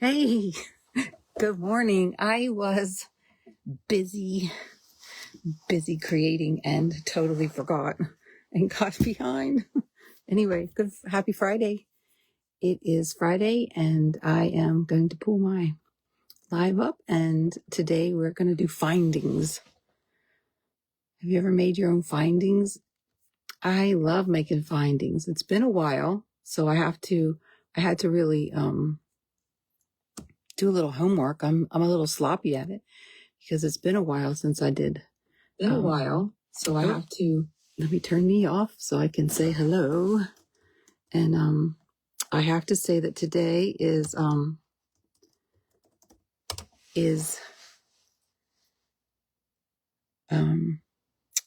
Hey, good morning. I was busy creating and totally forgot and got behind. Anyway, happy Friday. It is Friday and I am going to pull my live up, and today we're going to do findings. Have you ever made your own findings? I love making findings. It's been a while, so I had to really do a little homework. I'm a little sloppy at it because it's been a while since I did. So I have to, let me turn me off so I can say hello. And I have to say that today is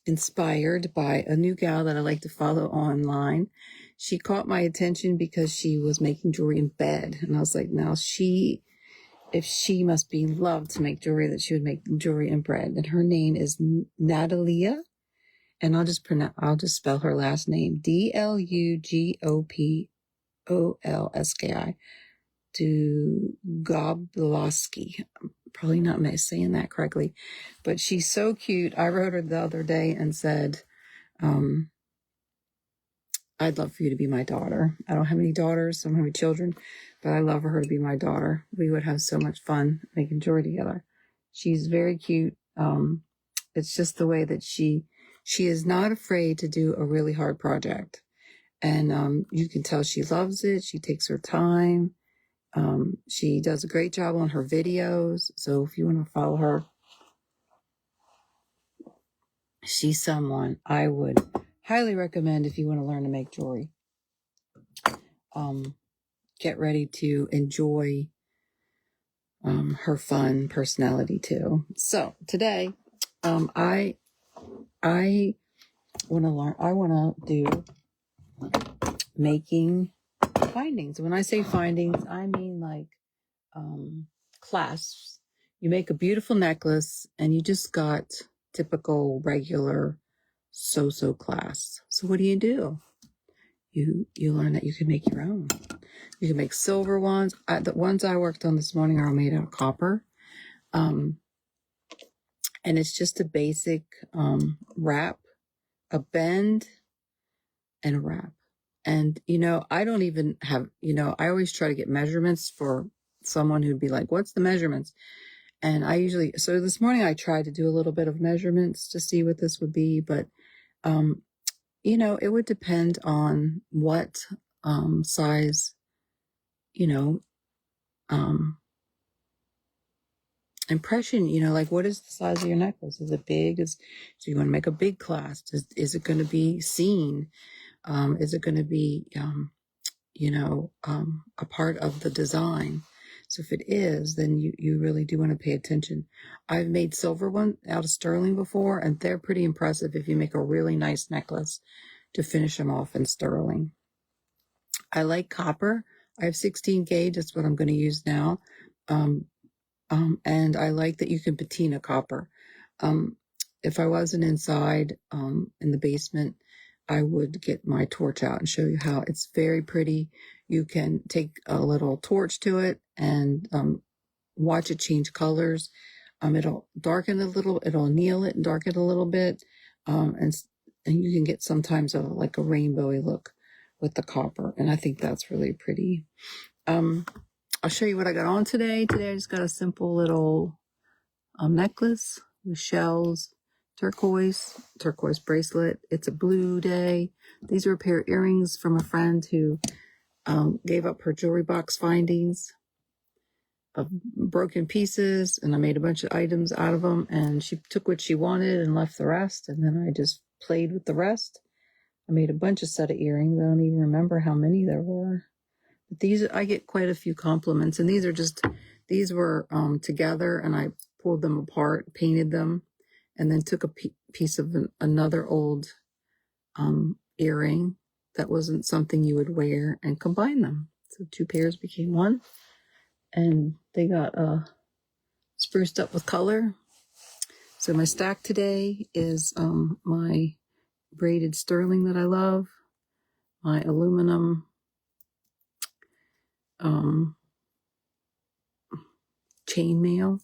inspired by a new gal that I like to follow online. She caught my attention because she was making jewelry in bed. And I was like, now if she must be loved to make jewelry, that she would make jewelry in bed. And her name is Natalia. And I'll just spell her last name, Dlugopolski, Dugobloski. I'm probably not saying that correctly, but she's so cute. I wrote her the other day and said, I'd love for you to be my daughter. I don't have any daughters, so I don't have any children, but I love for her to be my daughter. We would have so much fun making jewelry together. She's very cute. It's just the way that she is not afraid to do a really hard project. And you can tell she loves it. She takes her time. She does a great job on her videos. So if you want to follow her, she's someone I would highly recommend if you want to learn to make jewelry. Get ready to enjoy her fun personality too. So today, I want to learn. I want to do making findings. When I say findings, I mean like clasps. You make a beautiful necklace and you just got typical regular so-so clasps. So what do? You learn that you can make your own. You can make silver ones. The ones I worked on this morning are made out of copper. And it's just a basic wrap, a bend, and a wrap. And, I don't even have, I always try to get measurements for someone who'd be like, what's the measurements? And so this morning I tried to do a little bit of measurements to see what this would be, but, it would depend on what size, impression, like what is the size of your necklace? Is it big? So you want to make a big clasp? Is it going to be seen? Is it going to be, a part of the design? So if it is, then you really do want to pay attention. I've made silver one out of sterling before, and they're pretty impressive if you make a really nice necklace to finish them off in sterling. I like copper. I have 16 gauge. That's what I'm going to use now. And I like that you can patina copper. If I wasn't inside in the basement, I would get my torch out and show you how. It's very pretty. You can take a little torch to it and watch it change colors. It'll darken a little, it'll anneal it and darken a little bit. And you can get sometimes like a rainbowy look with the copper. And I think that's really pretty. I'll show you what I got on today. Today I just got a simple little necklace with shells, turquoise bracelet. It's a blue day. These are a pair of earrings from a friend who gave up her jewelry box findings of broken pieces, and I made a bunch of items out of them, and she took what she wanted and left the rest, and then I just played with the rest. I made a bunch of set of earrings. I don't even remember how many there were. But these, I get quite a few compliments, and these were together, and I pulled them apart, painted them, and then took a piece of another old earring that wasn't something you would wear and combined them. So 2 pairs became one, and they got spruced up with color. So my stack today is my braided sterling that I love, my aluminum chainmail.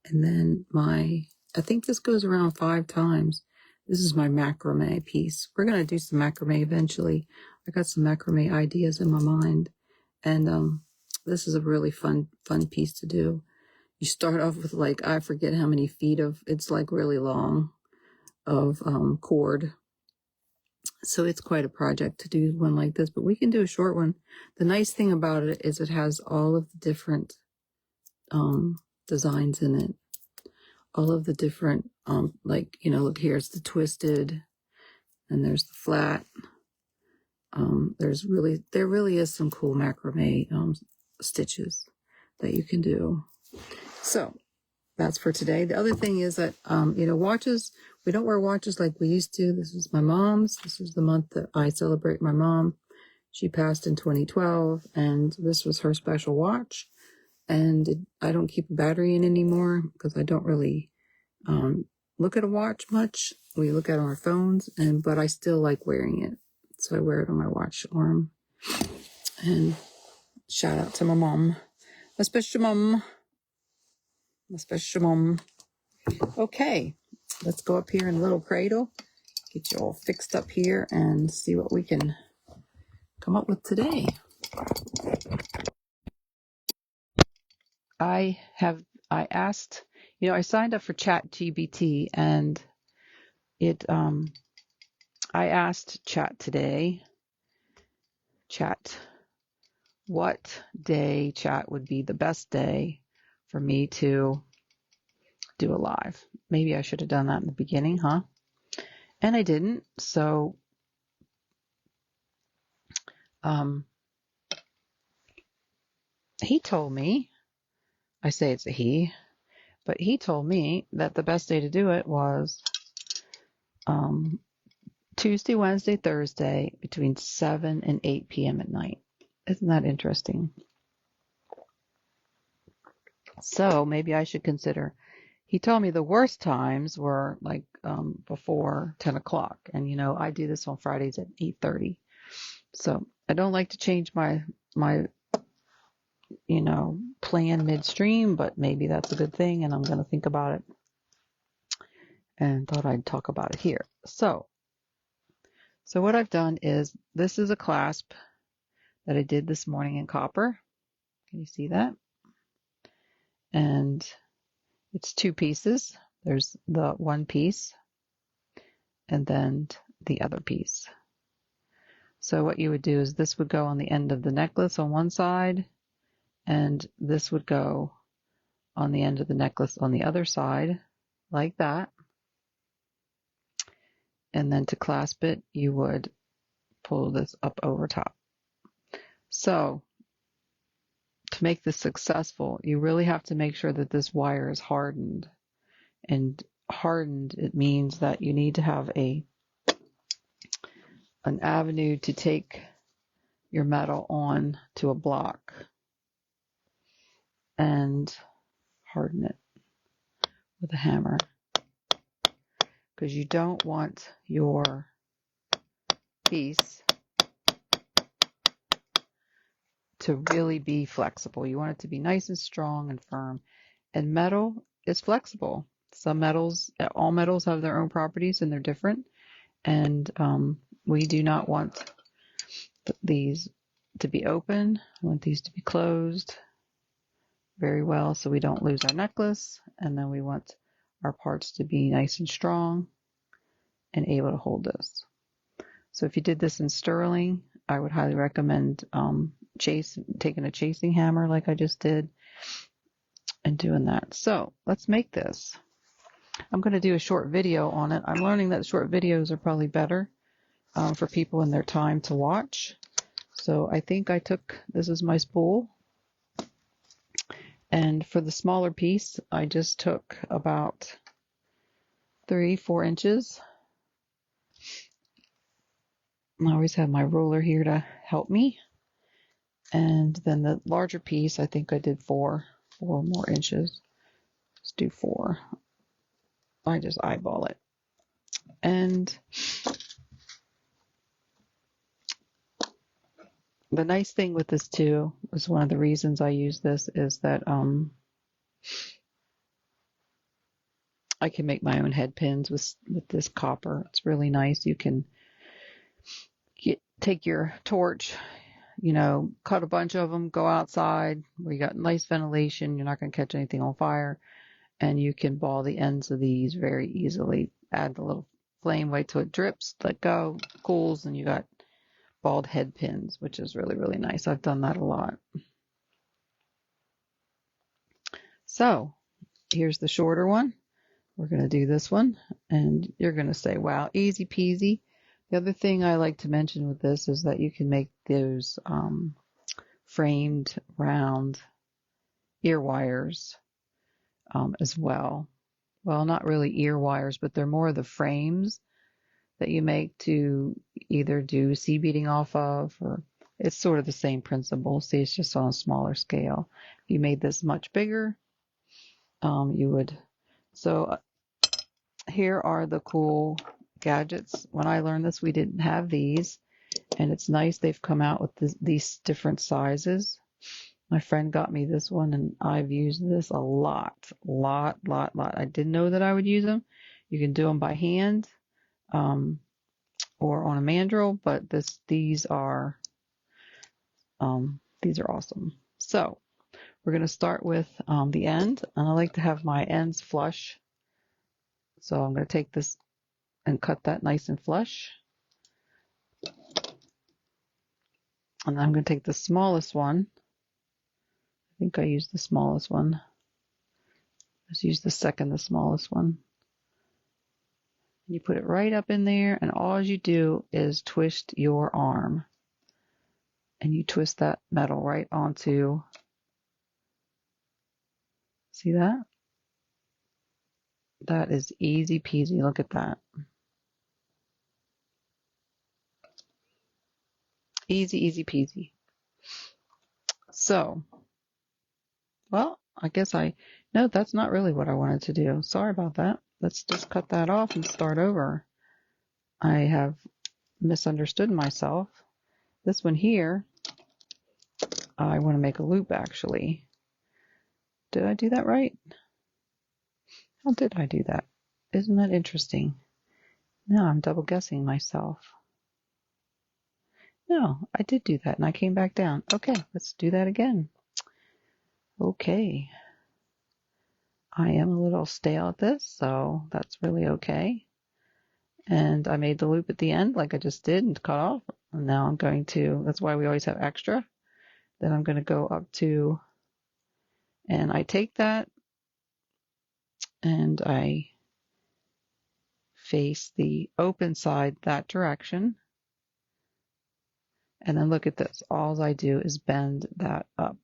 And then I think this goes around 5 times. This is my macrame piece. We're going to do some macrame eventually. I got some macrame ideas in my mind. And this is a really fun piece to do. You start off with, like, I forget how many feet of, it's like really long, of cord. So it's quite a project to do one like this, but we can do a short one. The nice thing about it is it has all of the different designs in it. All of the different, like, you know, look, here's the twisted, and there's the flat. There really is some cool macrame stitches that you can do. So that's for today. The other thing is that, you know, watches, we don't wear watches like we used to. This is my mom's. This is the month that I celebrate my mom. She passed in 2012, and this was her special watch. And I don't keep a battery in anymore because I don't really look at a watch much. We look at it on our phones, but I still like wearing it. So I wear it on my watch arm. And shout out to my mom. Especially mom. Okay, let's go up here in the little cradle. Get you all fixed up here and see what we can come up with today. I asked, you know, I signed up for ChatGPT, and I asked Chat, what day, Chat, would be the best day for me to do a live. Maybe I should have done that in the beginning, huh? And I didn't. So he told me, I say it's a he, but he told me that the best day to do it was Tuesday, Wednesday, Thursday between 7 and 8 p.m. at night. Isn't that interesting? So maybe I should consider. He told me the worst times were like before 10 o'clock. And, you know, I do this on Fridays at 8:30. So I don't like to change my you know, plan midstream, but maybe that's a good thing, and I'm going to think about it. And thought I'd talk about it here. So what I've done is, this is a clasp that I did this morning in copper. Can you see that? And it's 2 pieces. There's the one piece and then the other piece. So what you would do is this would go on the end of the necklace on one side, and this would go on the end of the necklace on the other side, like that. And then to clasp it, you would pull this up over top. So to make this successful, you really have to make sure that this wire is hardened. And hardened, it means that you need to have an avenue to take your metal on to a block and harden it with a hammer, because you don't want your piece to really be flexible. You want it to be nice and strong and firm. And metal is flexible. Some metals, all metals have their own properties and they're different. And we do not want these to be open. I want these to be closed very well so we don't lose our necklace. And then we want our parts to be nice and strong and able to hold this. So if you did this in sterling, I would highly recommend taking a chasing hammer like I just did and doing that. So let's make this. I'm going to do a short video on it. I'm learning that short videos are probably better for people in their time to watch. So I think this is my spool. And for the smaller piece, I just took about 3-4 inches. I always have my ruler here to help me. And then the larger piece, I think I did 4 more inches. Let's do 4. I just eyeball it. And the nice thing with this too, is one of the reasons I use this, is that I can make my own head pins with this copper. It's really nice. You can take your torch, cut a bunch of them, go outside where you got nice ventilation. You're not going to catch anything on fire. And you can ball the ends of these very easily. Add the little flame, wait till it drips, let go, cools, and you got balled head pins, which is really, really nice. I've done that a lot. So here's the shorter one. We're going to do this one, and you're going to say, wow, easy peasy. The other thing I like to mention with this is that you can make those framed round ear wires as well. Well, not really ear wires, but they're more the frames that you make to either do seed beading off of, or it's sort of the same principle. See, it's just on a smaller scale. If you made this much bigger, you would. So here are the cool gadgets. When I learned this, we didn't have these, and it's nice they've come out with these different sizes. My friend got me this one, and I've used this a lot. I didn't know that I would use them. You can do them by hand or on a mandrel, but these are awesome. So we're going to start with the end, and I like to have my ends flush. So I'm going to take this and cut that nice and flush. And I'm going to take the smallest one. I think I used the smallest one. Let's use the smallest one. You put it right up in there, and all you do is twist your arm. And you twist that metal right onto, see that? That is easy peasy. Look at that. Easy peasy. So, well, I guess no, that's not really what I wanted to do. Sorry about that. Let's just cut that off and start over. I have misunderstood myself. This one here, I want to make a loop actually. Did I do that right? How did I do that? Isn't that interesting? Now I'm double guessing myself. No, I did do that and I came back down. Okay, let's do that again. Okay. I am a little stale at this, so that's really okay. And I made the loop at the end like I just did and cut off. And now I'm going to, that's why we always have extra. Then I'm going to go up to, and I take that and I face the open side that direction. And then look at this. All I do is bend that up.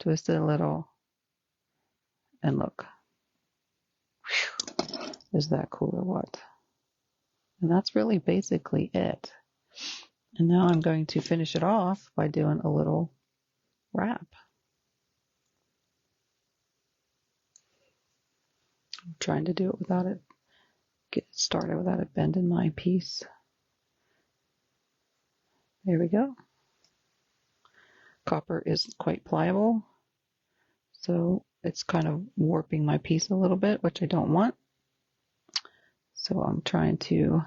Twist it a little. And look. Whew. Is that cool or what? And that's really basically it. And now I'm going to finish it off by doing a little wrap. I'm trying to do it without it, get started without it bending my piece. There we go. Copper is quite pliable, so it's kind of warping my piece a little bit, which I don't want. So I'm trying to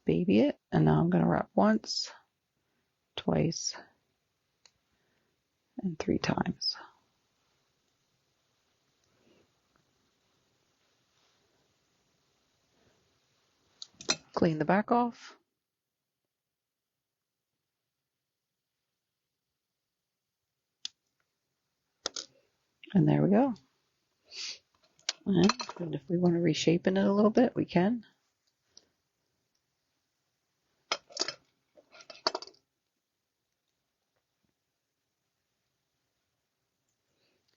baby it, and now I'm going to wrap once, twice, and 3 times. Clean the back off. And there we go. And if we want to reshape it a little bit, we can.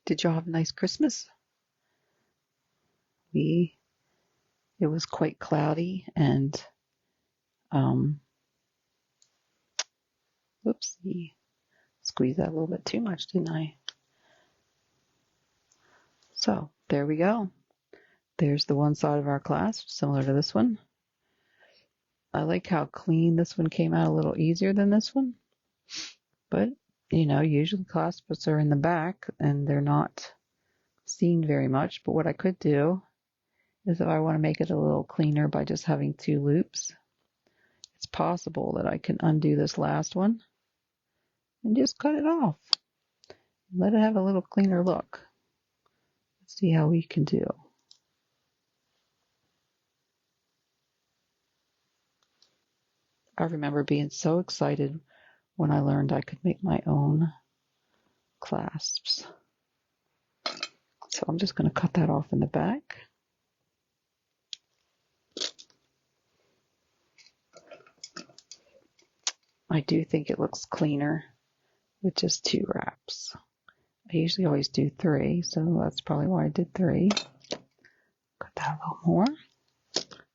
Did y'all have a nice Christmas? It was quite cloudy and whoopsie, squeezed that a little bit too much, didn't I? So there we go. There's the one side of our clasp, similar to this one. I like how clean this one came out, a little easier than this one. But, usually clasps are in the back and they're not seen very much, but what I could do is if I want to make it a little cleaner by just having 2 loops, it's possible that I can undo this last one and just cut it off. Let it have a little cleaner look. Let's see how we can do. I remember being so excited when I learned I could make my own clasps. So I'm just going to cut that off in the back. I do think it looks cleaner with just 2 wraps. I usually always do 3, so that's probably why I did 3. Cut that a little more.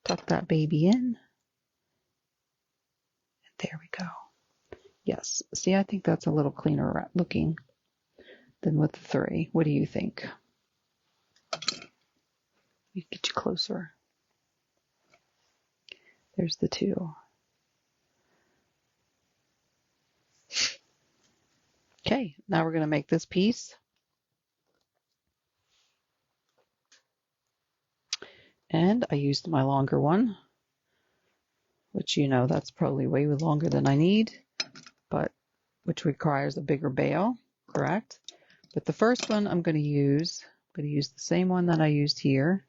Tuck that baby in. And there we go. Yes, see, I think that's a little cleaner looking than with the 3. What do you think? Let me get you closer. There's the 2. Okay, now we're going to make this piece. And I used my longer one, which you know that's probably way longer than I need, but which requires a bigger bail, correct? But the first one I'm going to use the same one that I used here.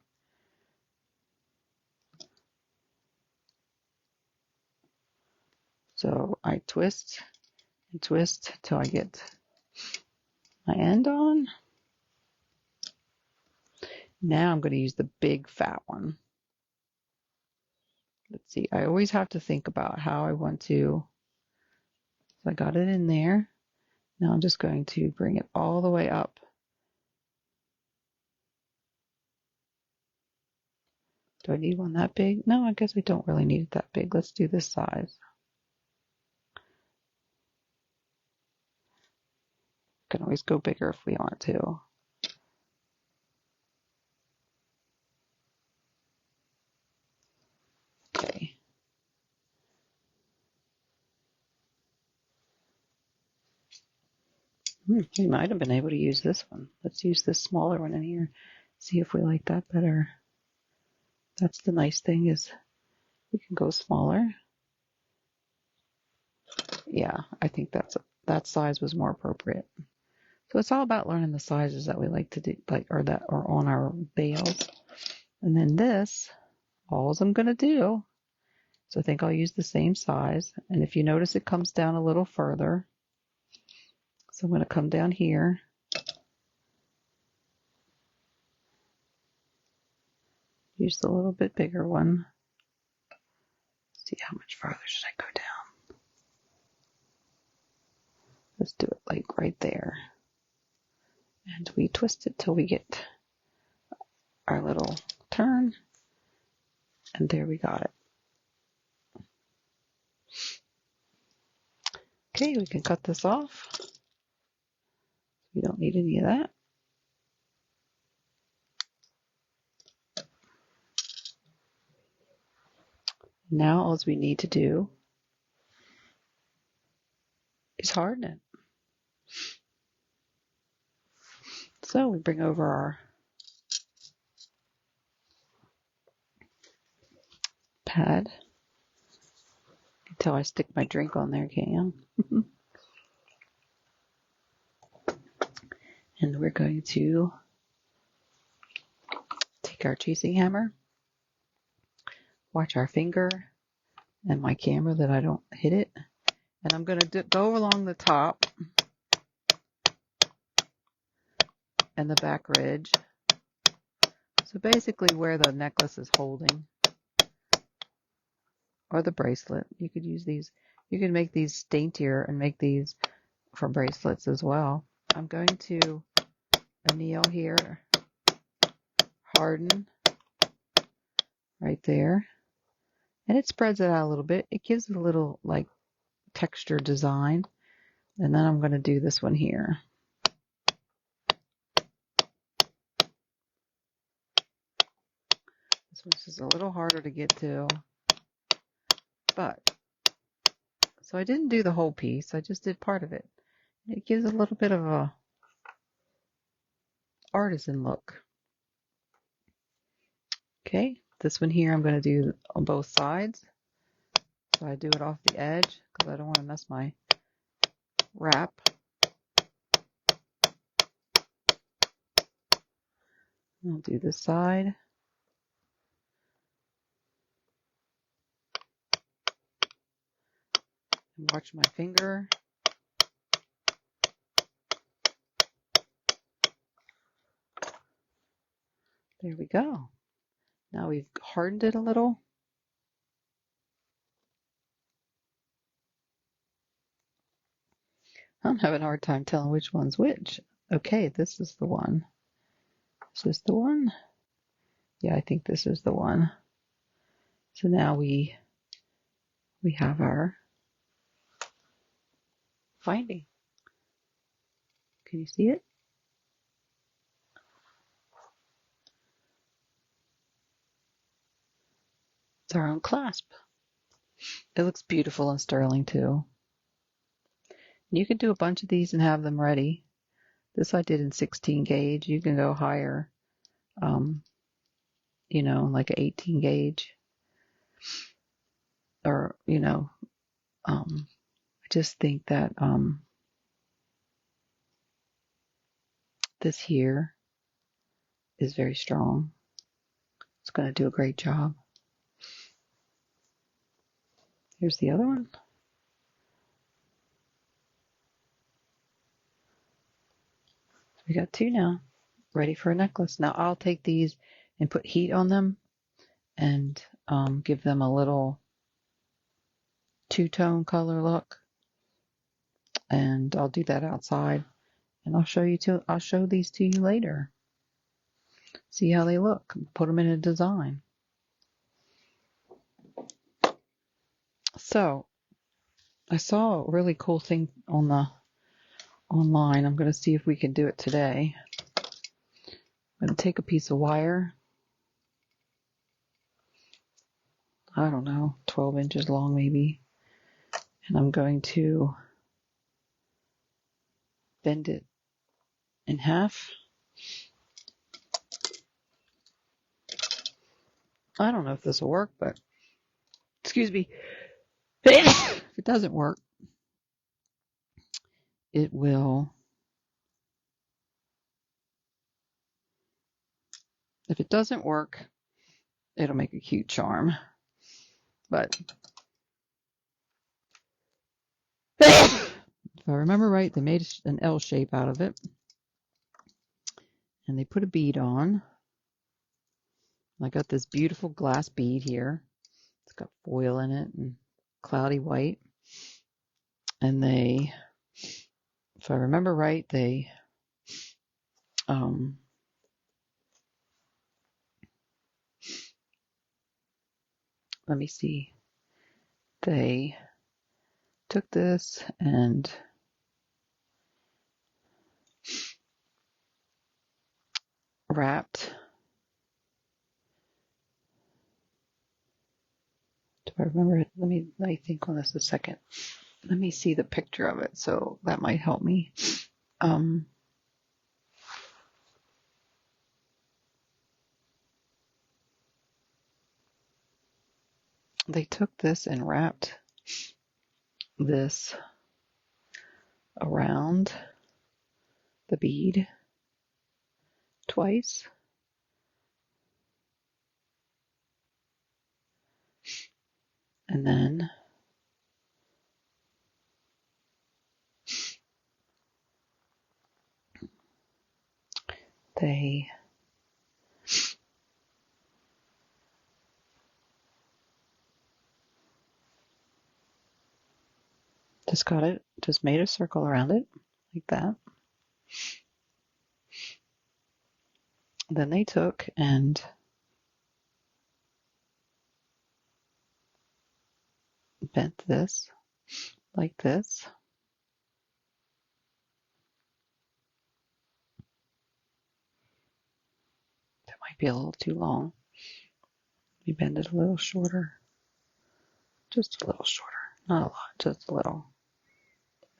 So I twist and twist till I get my end on. Now I'm going to use the big fat one. Let's see, I always have to think about how I want to. So I got it in there. Now I'm just going to bring it all the way up. Do I need one that big? No, I guess I don't really need it that big. Let's do this size. Can always go bigger if we want to. Okay. We might have been able to use this one. Let's use this smaller one in here. See if we like that better. That's the nice thing is we can go smaller. Yeah, I think that size was more appropriate. So it's all about learning the sizes that we like to do, or that are on our bales. And then this, all I'm going to do, so I think I'll use the same size. And if you notice, it comes down a little further. So I'm going to come down here. Use the little bit bigger one. See how much farther should I go down? Let's do it like right there. And we twist it till we get our little turn. And there we got it. Okay, we can cut this off. We don't need any of that. Now all we need to do is harden it. So we bring over our pad until I stick my drink on there, can't you? And we're going to take our chasing hammer, watch our finger and my camera that I don't hit it. And I'm going to go along the top and the back ridge. So basically where the necklace is holding, or the bracelet. You could use these. You can make these daintier and make these for bracelets as well. I'm going to anneal here, harden right there. And it spreads it out a little bit. It gives it a little like texture design. And then I'm going to do this one here. This one's just a little harder to get to. But, so I didn't do the whole piece. I just did part of it. It gives a little bit of a artisan look. Okay, this one here I'm going to do on both sides. So I do it off the edge because I don't want to mess my wrap. I'll do this side. And watch my finger. There we go. Now we've hardened it a little. I'm having a hard time telling which one's which. Okay, this is the one. Is this the one? Yeah, I think this is the one. So now we have our finding. Can you see it? It's our own clasp. It looks beautiful and sterling too. You can do a bunch of these and have them ready. This I did in 16 gauge. You can go higher, you know, like an 18 gauge. Or, you know, I just think that this here is very strong. It's going to do a great job. Here's the other one. We got two now, ready for a necklace. Now I'll take these and put heat on them and give them a little two-tone color look. And I'll do that outside. And I'll show these to you later. See how they look. Put them in a design. So I saw a really cool thing on the online. I'm going to see if we can do it today. I'm going to take a piece of wire. I don't know, 12 inches long maybe. And I'm going to bend it in half. I don't know if this will work, but excuse me. If it doesn't work, it will. If it doesn't work, it'll make a cute charm. But if I remember right, they made an L shape out of it. And they put a bead on. I got this beautiful glass bead here. It's got foil in it and cloudy white. And they, if I remember right, they let me see. They took this and wrapped. Do I remember it? Let me think on this a second. Let me see the picture of it, so that might help me. They took this and wrapped this around the bead twice. And then they just made a circle around it like that. Then they took and bent this like this. That might be a little too long. We bend it a little shorter. Just a little shorter. Not a lot, just a little.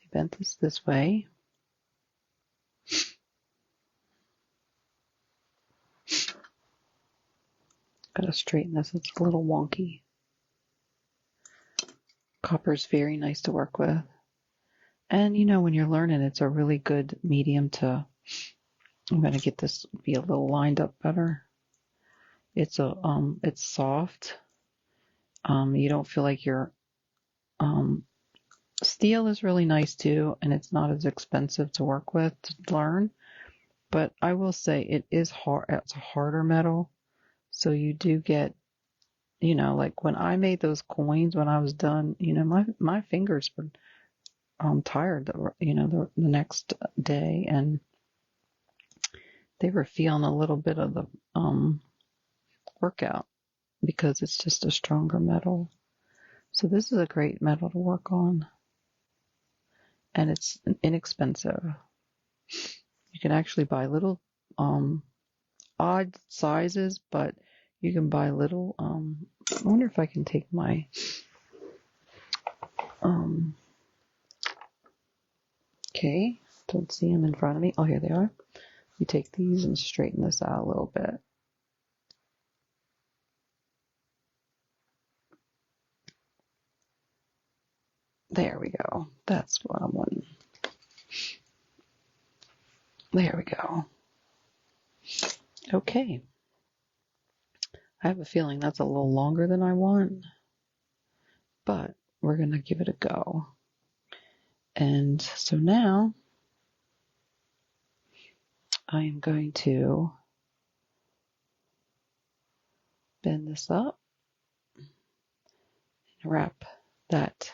We bent this way. Gotta straighten this, it's a little wonky. Copper's very nice to work with. And you know, when you're learning, it's a really good medium to, I'm gonna get this to be a little lined up better. It's soft. You don't feel like you're, steel is really nice too, and it's not as expensive to work with to learn. But I will say it is hard. It's a harder metal, so you do get, you know, like when I made those coins when I was done, you know, my fingers were tired, you know, the next day, and they were feeling a little bit of the workout because it's just a stronger metal. So this is a great metal to work on, and it's inexpensive. You can actually buy little odd sizes, but you can buy little. I wonder if I can take my okay, don't see them in front of me. Oh, here they are. You take these and straighten this out a little bit. There we go. That's what I'm wanting. There we go. Okay. I have a feeling that's a little longer than I want, but we're going to give it a go. And so now I am going to bend this up and wrap that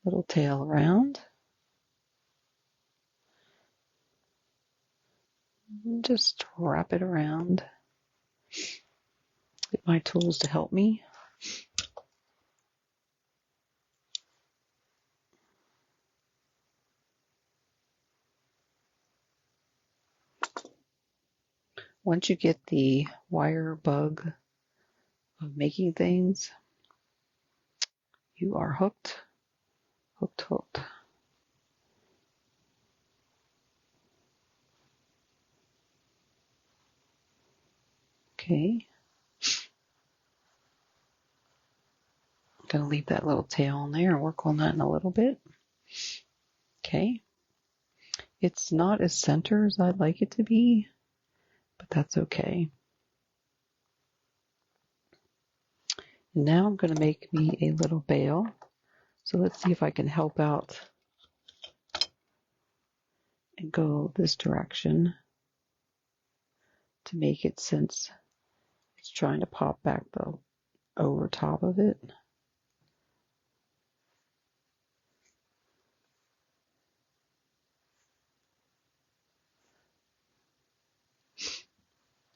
little tail around. Just wrap it around. Get my tools to help me. Once you get the wire bug of making things, you are hooked, hooked, hooked. Okay. I'm going to leave that little tail on there and work on that in a little bit. Okay. It's not as center as I'd like it to be, but that's okay. And now I'm going to make me a little bail. So let's see if I can help out and go this direction to make it, since it's trying to pop back the over top of it.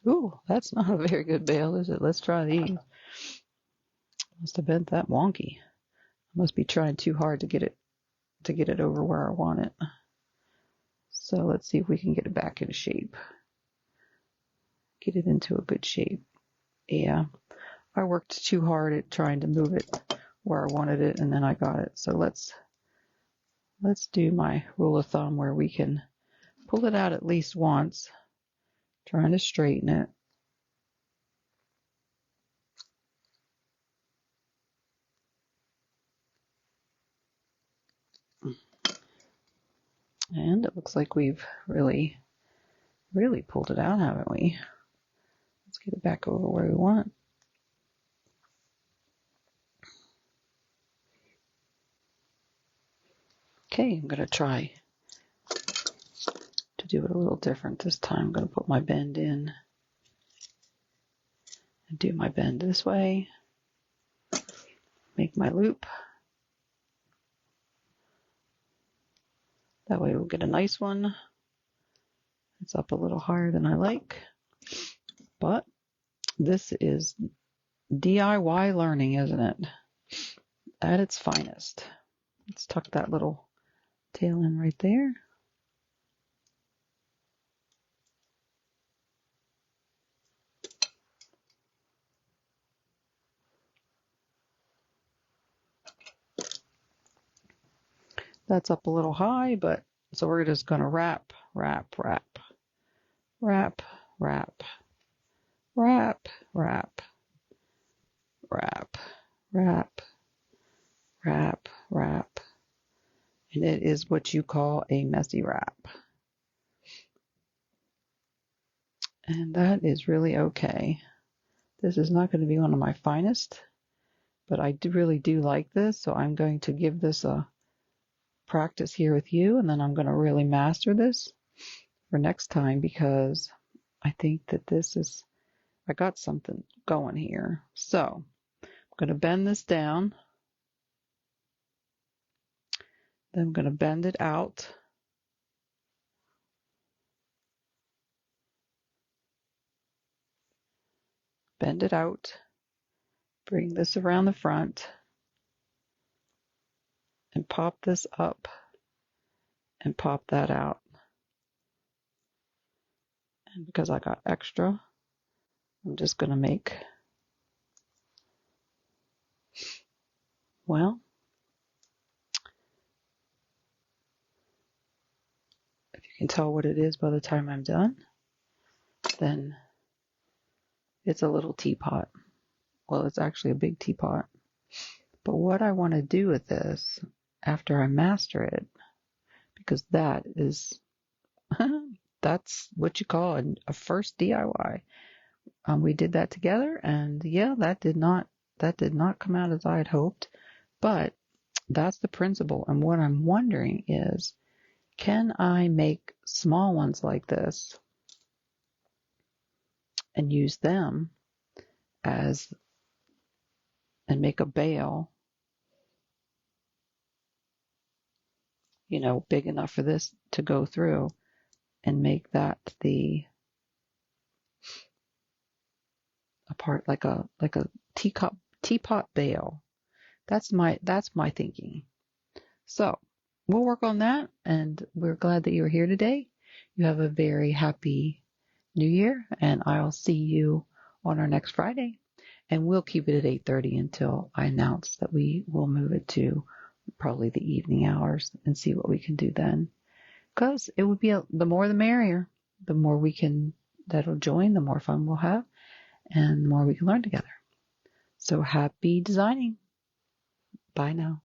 Ooh, that's not a very good bail, is it? Let's try these. Must have been that wonky. I must be trying too hard to get it over where I want it. So let's see if we can get it back into shape. Get it into a good shape. Yeah, I worked too hard at trying to move it where I wanted it, and then I got it. So let's do my rule of thumb where we can pull it out at least once, trying to straighten it. And it looks like we've really pulled it out, haven't we? Let's get it back over where we want. Okay, I'm going to try to do it a little different this time. I'm going to put my bend in and do my bend this way. Make my loop. That way we'll get a nice one. It's up a little higher than I like, but this is DIY learning, isn't it? At its finest. Let's tuck that little tail in right there. That's up a little high, but so we're just going to wrap, wrap, wrap, wrap, wrap, wrap, wrap, wrap, wrap, wrap, wrap. And it is what you call a messy wrap. And that is really okay. This is not going to be one of my finest, but I really do like this, so I'm going to give this a practice here with you, and then I'm going to really master this for next time, because I think that I got something going here. So I'm going to bend this down, then I'm going to bend it out, bend it out, bring this around the front, and pop this up and pop that out. And because I got extra, I'm just going to make, well, if you can tell what it is by the time I'm done, then it's a little teapot. Well, it's actually a big teapot. But what I want to do with this after I master it, because that is, that's what you call a first DIY. We did that together, and yeah, that did not come out as I had hoped, but that's the principle. And what I'm wondering is, can I make small ones like this and use them and make a bail, big enough for this to go through, and make that a part, like a teapot bail. That's my thinking. So we'll work on that, and we're glad that you were here today. You have a very happy New Year, and I'll see you on our next Friday. And we'll keep it at 8:30 until I announce that we will move it to probably the evening hours and see what we can do then. Because it would be the more the merrier. The more that'll join, the more fun we'll have, and the more we can learn together. So happy designing. Bye now.